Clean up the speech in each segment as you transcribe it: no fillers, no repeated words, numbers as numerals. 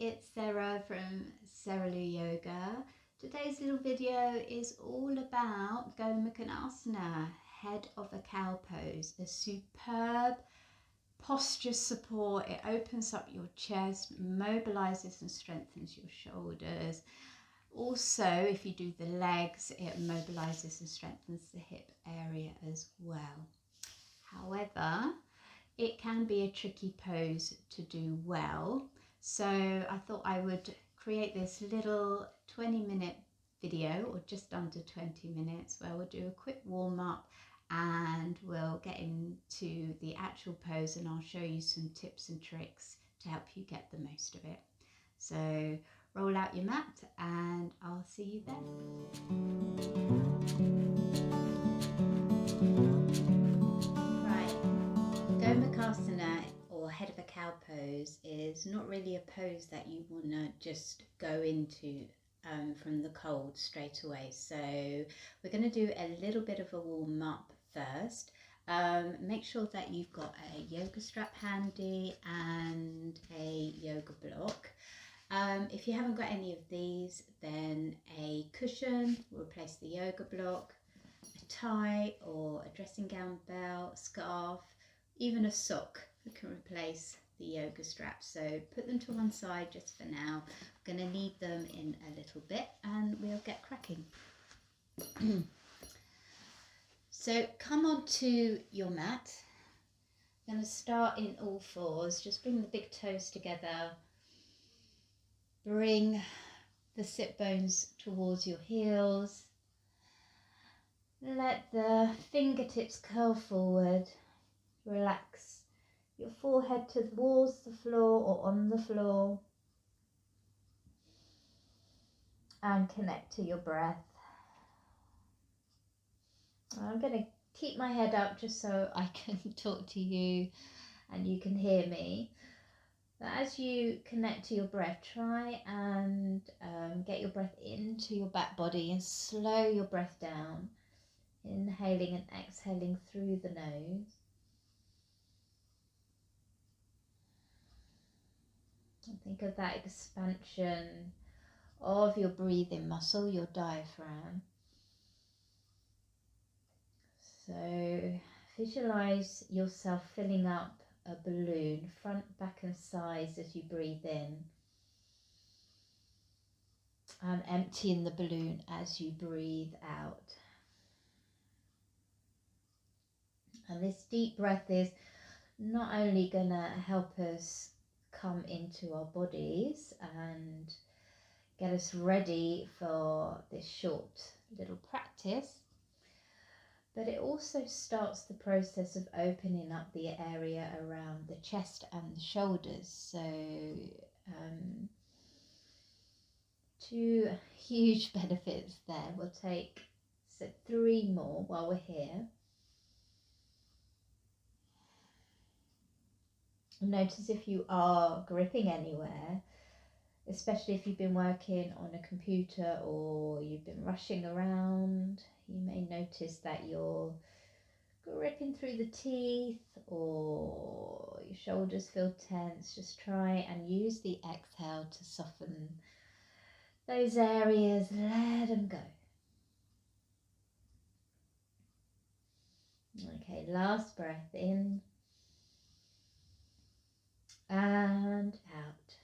it's Sarah from Saralu Yoga. Today's little video is all about Gomukasana, head of a cow pose, a superb posture support. It opens up your chest, mobilizes and strengthens your shoulders. Also, if you do the legs, it mobilizes and strengthens the hip area as well. However, it can be a tricky pose to do well. So I thought I would create this little 20-minute video, or just under 20 minutes, where we'll do a quick warm-up and we'll get into the actual pose, and I'll show you some tips and tricks to help you get the most of it. So roll out your mat and I'll see you then. Gomukasana, or head of a cow pose, is not really a pose that you want to just go into from the cold straight away. So we're going to do a little bit of a warm up first. Make sure that you've got a yoga strap handy and a yoga block. If you haven't got any of these, then a cushion will replace the yoga block, a tie or a dressing gown belt, scarf, even a sock that can replace the yoga straps. So put them to one side just for now. I'm going to need them in a little bit and we'll get cracking. So come onto your mat. I'm going to start in all fours. Just bring the big toes together. Bring the sit bones towards your heels. Let the fingertips curl forward. Relax your forehead towards the floor or on the floor, and connect to your breath. I'm going to keep my head up just so I can talk to you and you can hear me. But as you connect to your breath, try and get your breath into your back body and slow your breath down, inhaling and exhaling through the nose. Think of that expansion of your breathing muscle, your diaphragm. So visualize yourself filling up a balloon, front, back and sides as you breathe in, and emptying the balloon as you breathe out. And this deep breath is not only going to help us come into our bodies and get us ready for this short little practice, but it also starts the process of opening up the area around the chest and the shoulders. So two huge benefits there. We'll take 3 more while we're here. Notice if you are gripping anywhere, especially if you've been working on a computer or you've been rushing around. You may notice that you're gripping through the teeth or your shoulders feel tense. Just try and use the exhale to soften those areas. Let them go. Okay, last breath in and out.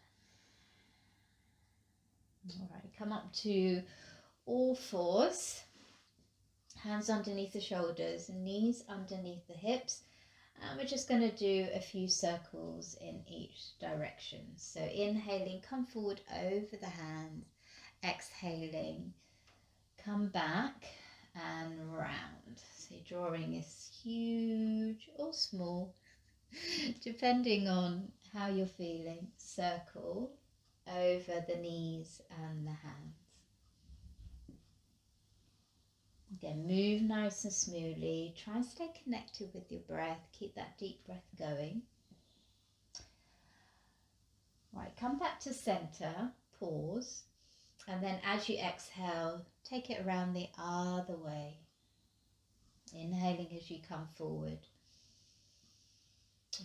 All right, come up to all fours, hands underneath the shoulders, knees underneath the hips, and we're just going to do a few circles in each direction. So inhaling, come forward over the hands, exhaling, come back and round. So drawing this huge or small, depending on how you're feeling, circle over the knees and the hands. Again, move nice and smoothly. Try and stay connected with your breath. Keep that deep breath going. Right, come back to center, pause, and then as you exhale, take it around the other way. Inhaling as you come forward.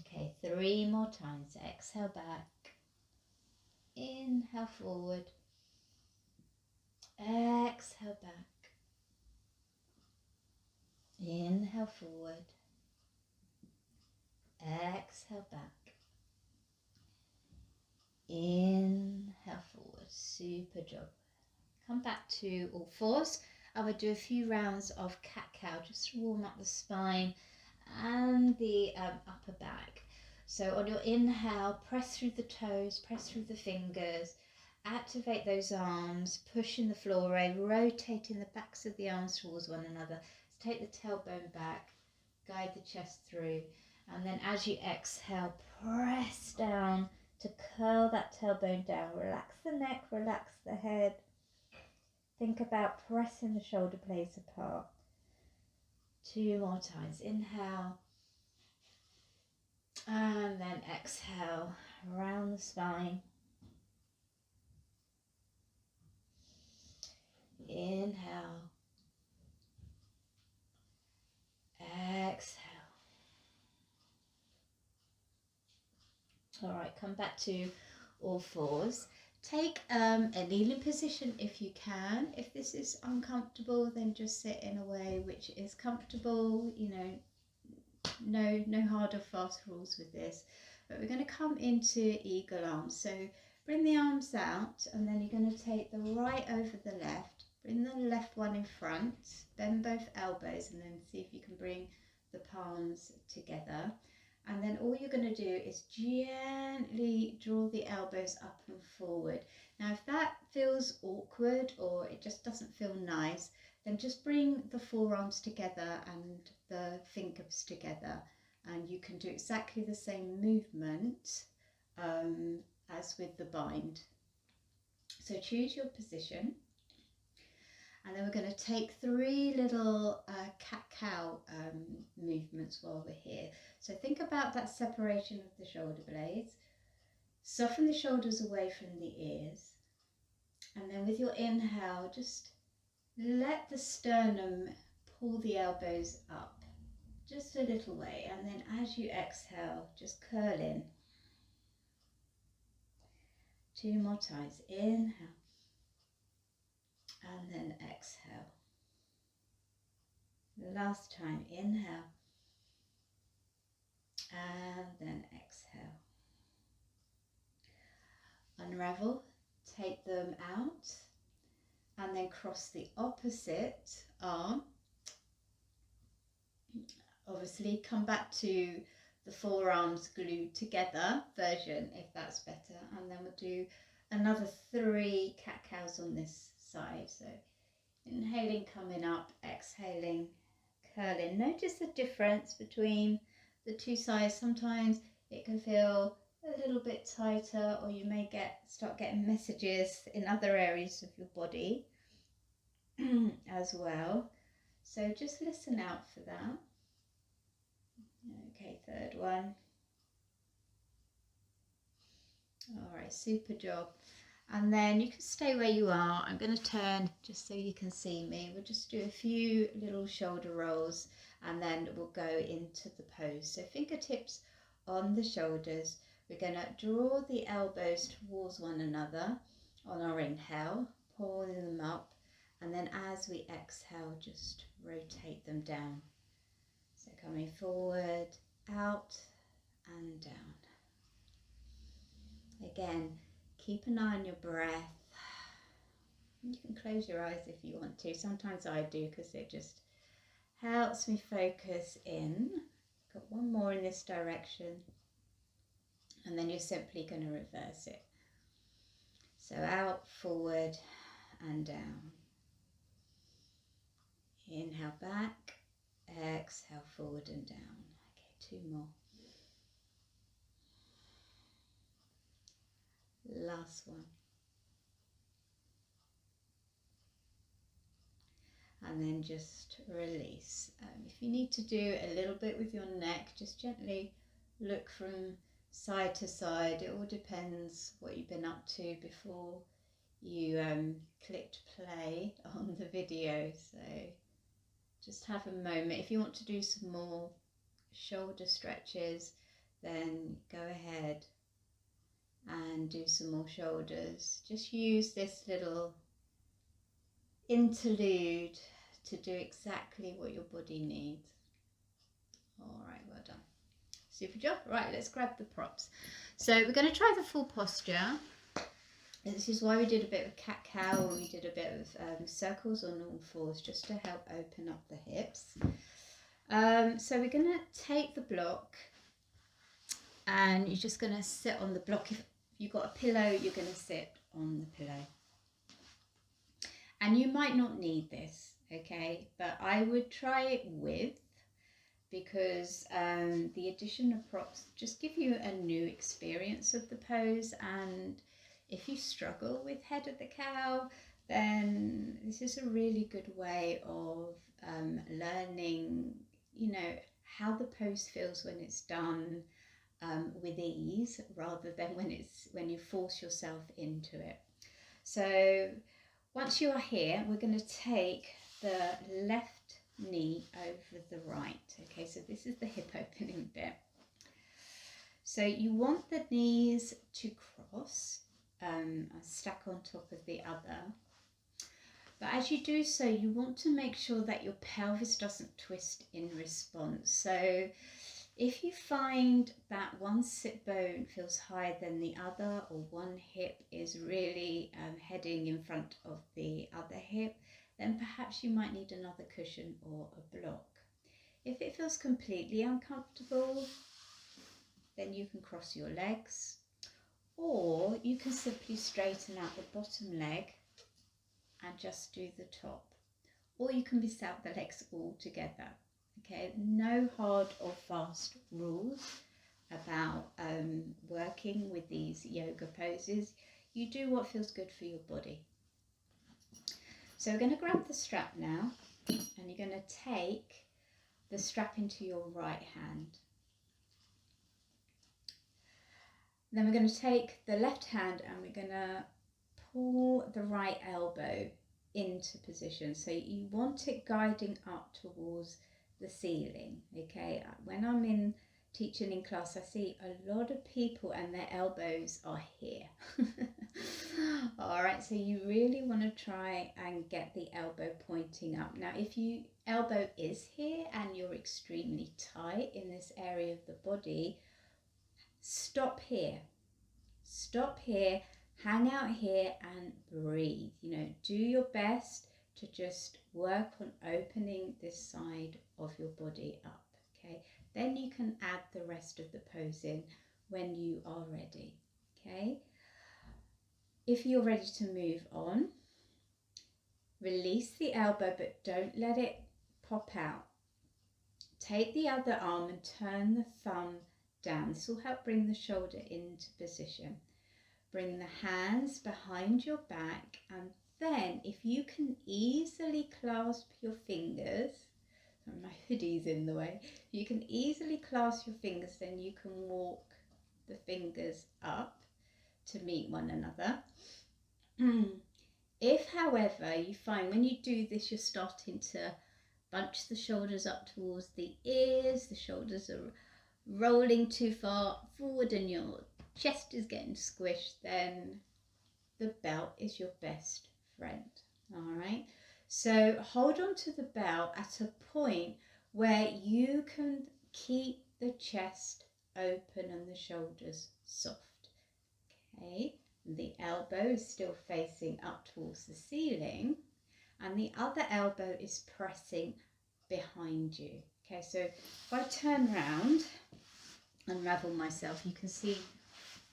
Okay, 3 more times. Exhale back. In Inhale forward. Exhale back. Inhale forward. Exhale back. Inhale forward. Super job. Come back to all fours. I would do a few rounds of cat-cow just to warm up the spine and the upper back. So on your inhale, press through the toes, press through the fingers, activate those arms, pushing the floor away, rotating the backs of the arms towards one another. So take the tailbone back, guide the chest through, and then as you exhale, press down to curl that tailbone down. Relax the neck, relax the head. Think about pressing the shoulder blades apart. 2 more times. Inhale. And then exhale. Around the spine. Inhale. Exhale. All right, come back to all fours. Take a kneeling position if you can. If this is uncomfortable, then just sit in a way which is comfortable. You know, no hard or fast rules with this. But we're going to come into eagle arms. So bring the arms out, and then you're going to take the right over the left. Bring the left one in front. Bend both elbows, and then see if you can bring the palms together. And then all you're going to do is gently draw the elbows up and forward. Now, if that feels awkward or it just doesn't feel nice, then just bring the forearms together and the fingers together. And you can do exactly the same movement as with the bind. So choose your position. And then we're going to take 3 little cat-cow movements while we're here. So think about that separation of the shoulder blades. Soften the shoulders away from the ears. And then with your inhale, just let the sternum pull the elbows up just a little way. And then as you exhale, just curl in. 2 more times. Inhale. And then exhale. Last time, inhale. And then exhale. Unravel, take them out, and then cross the opposite arm. Obviously, come back to the forearms glued together version, if that's better. And then we'll do another 3 cat-cows on this side. So inhaling, coming up, exhaling, curling. Notice the difference between the 2 sides. Sometimes it can feel a little bit tighter, or you may start getting messages in other areas of your body as well. So just listen out for that. Okay, 3rd one. All right, super job. And then you can stay where you are. I'm going to turn just so you can see me. We'll just do a few little shoulder rolls, and then we'll go into the pose. So fingertips on the shoulders. We're going to draw the elbows towards one another on our inhale, pulling them up, and then as we exhale, just rotate them down. So coming forward, out and down. Again, keep an eye on your breath. You can close your eyes if you want to. Sometimes I do, because it just helps me focus in. Got one more in this direction. And then you're simply going to reverse it. So out, forward and down. Inhale back, exhale forward and down. Okay, 2 more. Last one. And then just release. If you need to do a little bit with your neck, just gently look from side to side. It all depends what you've been up to before you clicked play on the video. So just have a moment. If you want to do some more shoulder stretches, then go ahead and do some more shoulders. Just use this little interlude to do exactly what your body needs. All right, well done. Super job. Right, let's grab the props. So we're going to try the full posture. This is why we did a bit of cat-cow and we did a bit of circles on all fours, just to help open up the hips. So we're going to take the block and you're just going to sit on the block. If you've got a pillow, you're going to sit on the pillow. And you might not need this, okay? But I would try it with, because the addition of props just give you a new experience of the pose. And if you struggle with head of the cow, then this is a really good way of learning, you know, how the pose feels when it's done with ease, rather than when you force yourself into it. So once you are here, we're going to take the left knee over the right. Okay, so this is the hip opening bit. So you want the knees to cross, stack on top of the other. But as you do so, you want to make sure that your pelvis doesn't twist in response. So if you find that one sit bone feels higher than the other, or one hip is really heading in front of the other hip, then perhaps you might need another cushion or a block. If it feels completely uncomfortable, then you can cross your legs, or you can simply straighten out the bottom leg and just do the top, or you can miss out the legs altogether. Okay, no hard or fast rules about working with these yoga poses. You do what feels good for your body. So we're going to grab the strap now, and you're going to take the strap into your right hand. Then we're going to take the left hand and we're going to pull the right elbow into position. So you want it guiding up towards the ceiling. Okay, when I'm in teaching in class, I see a lot of people and their elbows are here. All right, so you really want to try and get the elbow pointing up. Now if your elbow is here and you're extremely tight in this area of the body, stop here, hang out here and breathe. You know, do your best to just work on opening this side of your body up. Okay, then you can add the rest of the pose in when you are ready. Okay, if you're ready to move on, release the elbow but don't let it pop out. Take the other arm and turn the thumb down. This will help bring the shoulder into position. Bring the hands behind your back, and then if you can easily clasp your fingers, sorry, my hoodie's in the way, you can easily clasp your fingers, then you can walk the fingers up to meet one another. If, however, you find when you do this you're starting to bunch the shoulders up towards the ears, the shoulders are rolling too far forward and your chest is getting squished, then the belt is your best friend. All right, so hold on to the belt at a point where you can keep the chest open and the shoulders soft. Okay, the elbow is still facing up towards the ceiling and the other elbow is pressing behind you. Okay, so if I turn around, unravel myself, you can see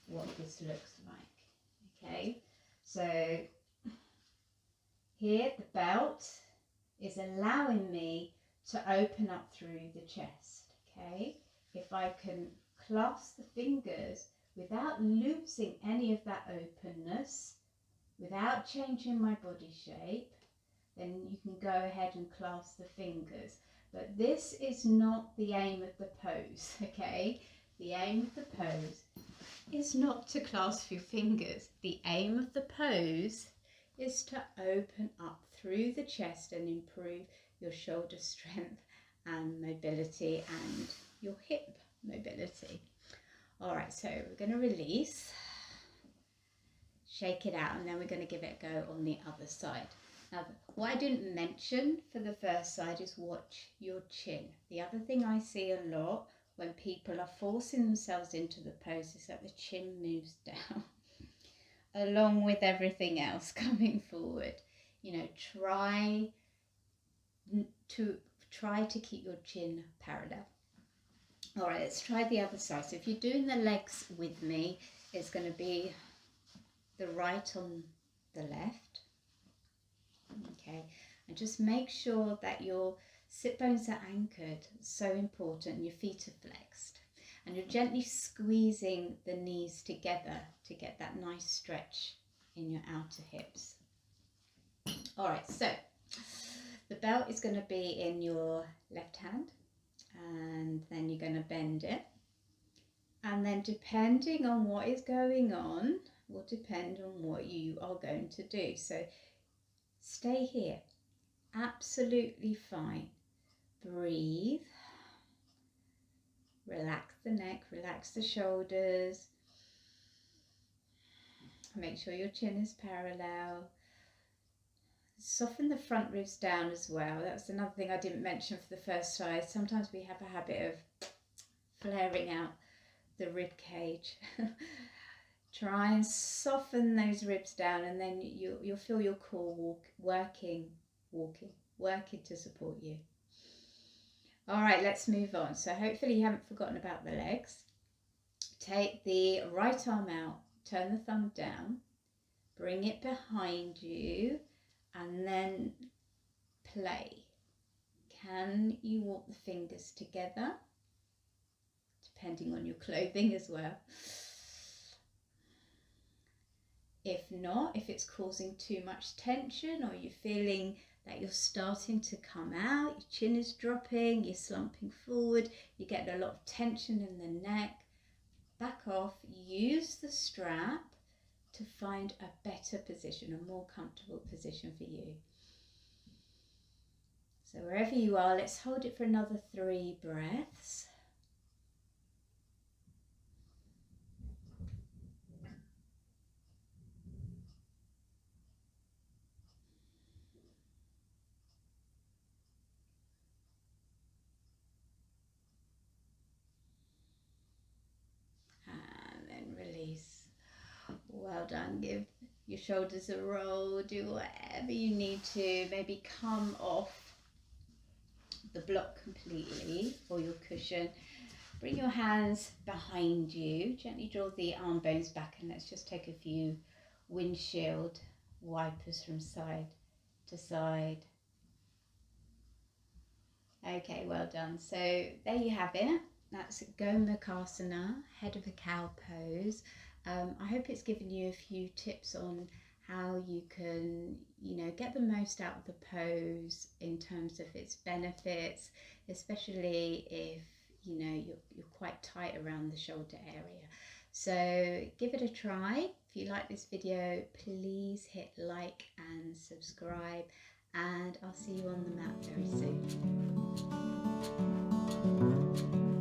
what this looks like. Okay, so here the belt is allowing me to open up through the chest. Okay, if I can clasp the fingers without losing any of that openness, without changing my body shape, then you can go ahead and clasp the fingers. But this is not the aim of the pose. Okay, the aim of the pose is not to clasp your fingers. The aim of the pose is to open up through the chest and improve your shoulder strength and mobility and your hip mobility. All right, so we're going to release shake it out, and then we're going to give it a go on the other side. Now, what I didn't mention for the first side is watch your chin. The other thing I see a lot when people are forcing themselves into the pose is that the chin moves down along with everything else coming forward. You know, try to keep your chin parallel. All right, let's try the other side. So if you're doing the legs with me, it's going to be the right on the left. Okay, and just make sure that your sit bones are anchored. So important. Your feet are flexed, and you're gently squeezing the knees together to get that nice stretch in your outer hips. All right, so the belt is going to be in your left hand, and then you're going to bend it, and then depending on what is going on will depend on what you are going to do. So stay here, absolutely fine. Breathe, relax the neck, relax the shoulders, make sure your chin is parallel. Soften the front ribs down as well. That's another thing I didn't mention for the first side. Sometimes we have a habit of flaring out the rib cage. Try and soften those ribs down, and then you'll feel your core working to support you. All right, let's move on. So hopefully you haven't forgotten about the legs. Take the right arm out, turn the thumb down, bring it behind you, and then play. Can you walk the fingers together? Depending on your clothing as well. If not, if it's causing too much tension, or you're feeling that you're starting to come out, your chin is dropping, you're slumping forward, you get a lot of tension in the neck, back off, use the strap to find a better position, a more comfortable position for you. So wherever you are, let's hold it for another 3 breaths. And then release. Well done. Give your shoulders a roll, do whatever you need to, maybe come off the block completely or your cushion. Bring your hands behind you, gently draw the arm bones back, and let's just take a few windshield wipers from side to side. Okay, well done. So there you have it. That's Gomukasana, head of a cow pose. I hope it's given you a few tips on how you can, get the most out of the pose in terms of its benefits, especially if, you're quite tight around the shoulder area. So give it a try. If you like this video, please hit like and subscribe, and I'll see you on the mat very soon.